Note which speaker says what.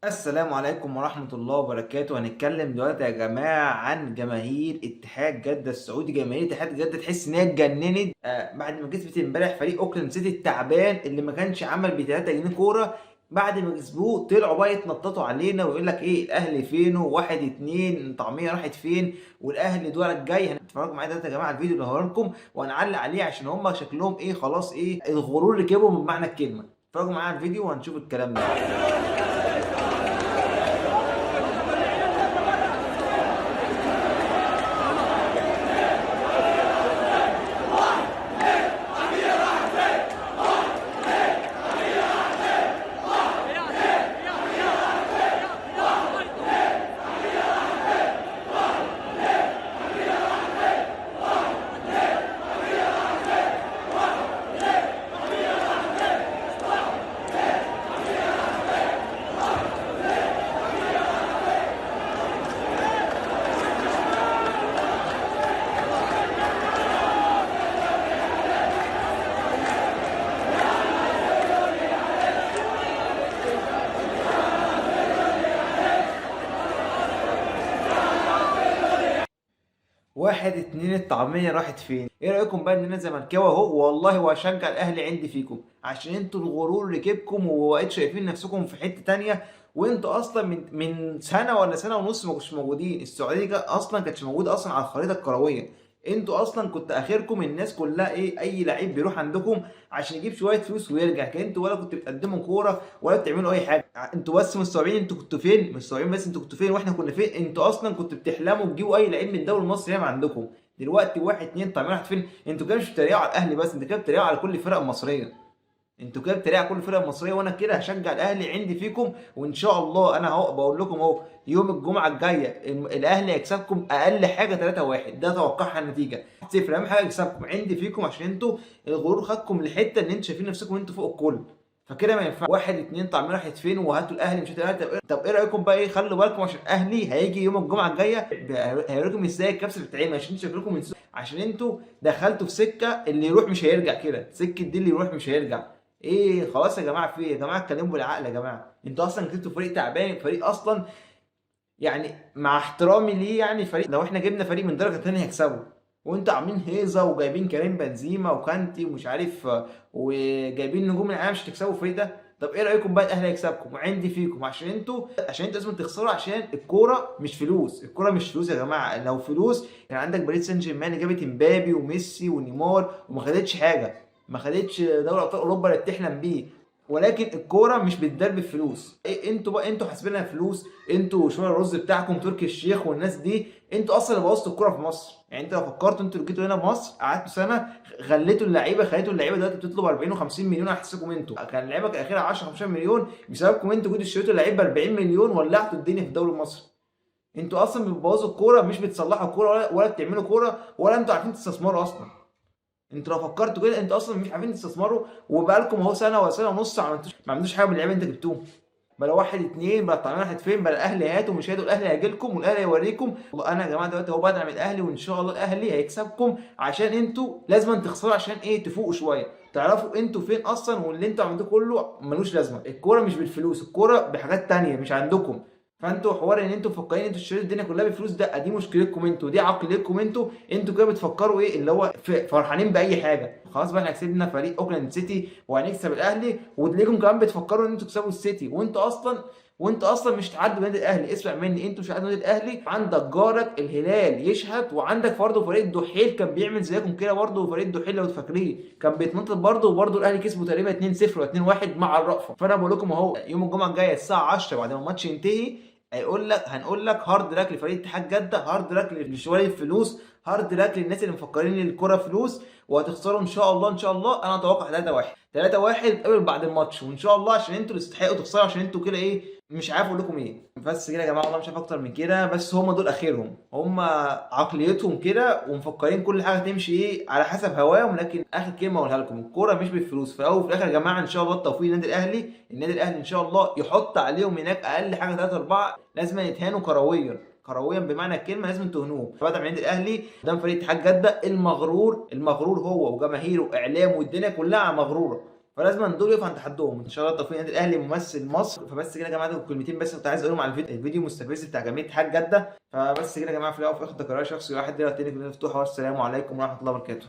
Speaker 1: السلام عليكم ورحمة الله وبركاته. هنتكلم دلوقتي يا جماعة عن جماهير اتحاد جدة السعودي. جماهير اتحاد جدة تحس ان هي اتجننت بعد ما كسبت امبارح فريق اوكلاند سيتي التعبان اللي ما كانش عمل ب 3 جنيه كورة. بعد ما كسبوه طلعوا بقى يتنططوا علينا ويقول لك ايه الاهلي فينه، واحد اتنين طعمية راحت فين، والاهلي دول الجاي. هنتفرجوا معايا دلوقتي يا جماعة الفيديو اللي هوريه لكم وهنعلق عليه عشان هم شكلهم ايه، خلاص ايه الغرور ركبهم بمعنى الكلمة. اتفرجوا معايا على الفيديو وهنشوف الكلام ده. واحد اتنين الطعمية راحت فين؟ ايه رأيكم بقى ان انا زملكاوي اهو والله وهشجع الاهلي عندي فيكم عشان انتوا الغرور ركبكم وبقيتوا شايفين نفسكم في حتة تانية. وانتوا اصلا من سنة ولا سنة ونص ما كنتش موجودين. السعودية اصلا كانتش موجودة اصلا على الخريطة الكروية. انتوا اصلا كنت اخركم الناس كلها ايه، اي لعيب بيروح عندكم عشان يجيب شوية فلوس ويرجع. كان انتوا ولا كنتوا بتقدموا كورة ولا بتعملوا اي حاجة. انتوا بس مستوعبين انتوا كنتوا فين؟ مستوعبين بس انتوا كنتوا فين واحنا كنا فين. انتوا اصلا كنتوا بتحلموا تجيبوا اي لعيب من الدوري المصري ياما عندكم. دلوقتي واحد اتنين طالعين راحت فين؟ انتوا كده مش بتتريقوا على الاهلي بس، انتوا كده بتتريقوا على كل الفرق المصريه. انتوا كده بتتريقوا على كل الفرق المصريه، وانا كده هشجع الاهلي عندي فيكم. وان شاء الله انا اهو بقول لكم اهو يوم الجمعه الجايه الاهلي هيكسبكم اقل حاجه 3-1. ده توقعها النتيجه 0. اهم حاجه يكسبكم عندي فيكم عشان انتوا الغرور خدكم لحته ان انتوا شايفين نفسكم انتوا فوق الكل. فكده ما ينفعش. واحد اتنين طعمين راحت فين وهاتوا الاهلي مش هاتوا الاهلي. طب إيه رايكم بقى ايه، خلوا بالكم عشان الاهلي هيجي يوم الجمعه الجايه هيوريكم ازاي الكبسه بتتعمل عشان شكلكم من عشان انتوا دخلتوا في سكه اللي يروح مش هيرجع. كده سكه دي اللي يروح مش هيرجع. ايه خلاص يا جماعه، في ايه يا جماعه؟ اتكلموا بالعقل يا جماعه. انتوا اصلا كسبتوا فريق تعبان، فريق اصلا يعني مع احترامي ليه يعني فريق لو احنا جبنا فريق من درجه ثانيه هيكسبه. وانتوا عاملين هيصه وجايبين كريم بنزيما وكانتي ومش عارف وجايبين نجوم العالم مش تكسبوا الفريق ده. طب ايه رايكم بقى الاهلي هيكسبكم وعندي فيكم عشان انتوا لازم تخسروا. عشان الكوره مش فلوس، الكوره مش فلوس يا جماعه. لو فلوس كان عندك باريس سان جيرمان جابت امبابي وميسي ونيمار وما خدتش حاجه، ما خدتش دوري ابطال اوروبا اللي بتحلم بيه. ولكن الكوره مش بتدرب بالفلوس. إيه انتوا بقى، انتوا حاسبينها فلوس. انتوا شويه الرز بتاعكم تركي الشيخ والناس دي، انتوا اصلا اللي بوظتوا الكوره في مصر. يعني انت لو فكرتوا انتوا اللي جيتوا هنا مصر قعدتوا سنه غليتوا اللعيبه، خليتوا اللعيبه دلوقتي بتطلب 40 و50 مليون على حسابكم انتوا. كان اللعيبه الاخيره 10 15 مليون بسببكم انتوا. جيتوا اشتريتوا اللعيبه ب 40 مليون ولعتوا الدنيا في الدوري المصري. انتوا اصلا بتبوظوا الكوره مش بتصلحوا الكوره ولا بتعملوا كوره ولا انتوا عارفين تستثمروا اصلا. انتوا لو فكرتوا كده انتوا اصلا مش عارفين تستثمروا. وبقالكم اهو سنه ولا سنه ونص ما عملتوش حاجه من اللعيبه اللي انت جبتوهم. بلا واحد اتنين بلا طالعين راحت فين، بلا الاهلي هاتوا مش هاتوا. الاهلي هيجي لكم والاهلي هيوريكم. انا يا جماعه دلوقتي اهو بدعم الاهلي وان شاء الله الاهلي هيكسبكم عشان انتوا لازم تخسروا عشان ايه، تفوقوا شويه تعرفوا انتوا فين اصلا. واللي انتوا عملتوه كله ملوش لازمه. الكوره مش بالفلوس، الكوره بحاجات تانية مش عندكم. فانتوا حوار ان انتوا مفكرين انتوا تشتروا الدنيا كلها بالفلوس ده دي مشكلتكم انتوا، دي عقليتكم انتوا كده بتفكروا ايه اللي هو فرحانين باي حاجه. خلاص بقى احنا كسبنا فريق اوكلاند سيتي وهنكسب الاهلي وتلاقيكم كمان بتفكروا ان انتوا تكسبوا السيتي وانتوا اصلا مش تعدوا نادي الاهلي. اسمع مني، انتوا مش تعدوا نادي الاهلي. عندك جارك الهلال يشهد، وعندك برضه فريق الدحيل كان بيعمل زيكم كده برضه. فريق الدحيل لو تفكرين كان بيتنطط برضه، وبرضه الاهلي كسبه تقريبا 2-0 ولا 2-1 مع الرأفة. فانا بقول لكم اهو يوم الجمعه الجايه الساعه 10 بعد ما الماتش ينتهي هنقول لك هارد لك لفريق اتحاد جده، هارد لك لشويه الفلوس، هارد لك للناس اللي مفكرين ان الكوره فلوس. وهتخسروا ان شاء الله. ان شاء الله انا اتوقع 3-1 3-1 قبل بعد الماتش. وان شاء الله عشان انتوا اللي تستحقوا تخسروا عشان انتوا كده ايه، مش عارف اقول لكم ايه. بس كده يا جماعه والله مش عارف اكتر من كده. بس هم دول اخرهم، هم عقليتهم كده ومفكرين كل حاجه تمشي ايه على حسب هواهم. لكن اخر كلمه اقولها لكم، الكوره مش بالفلوس. في الاول وفي الاخر يا جماعه ان شاء الله التوفيق للنادي الاهلي. النادي الاهلي ان شاء الله يحط عليهم هناك اقل حاجه 3-4. لازم يتهانوا كرويا، كرويا بمعنى الكلمه لازم تهنوه. فبدأ من النادي الاهلي قدام فريق اتحاد جده المغرور. المغرور هو وجماهيره واعلامه والدنيا كلها مغروره. فلازم دول يقف عند حدهم. ان شاء الله توفيق النادي الاهلي ممثل مصر. فبس كده يا جماعه، دول كلمتين بس كنت عايز اقولهم على الفيديو المستفز بتاع جمعيه اتحاد جده. فبس كده يا جماعه، في الاول وفي الاخر ده قرار شخصي واحد، دي التاني كلنا مفتوحه. والسلام عليكم ورحمه الله وبركاته.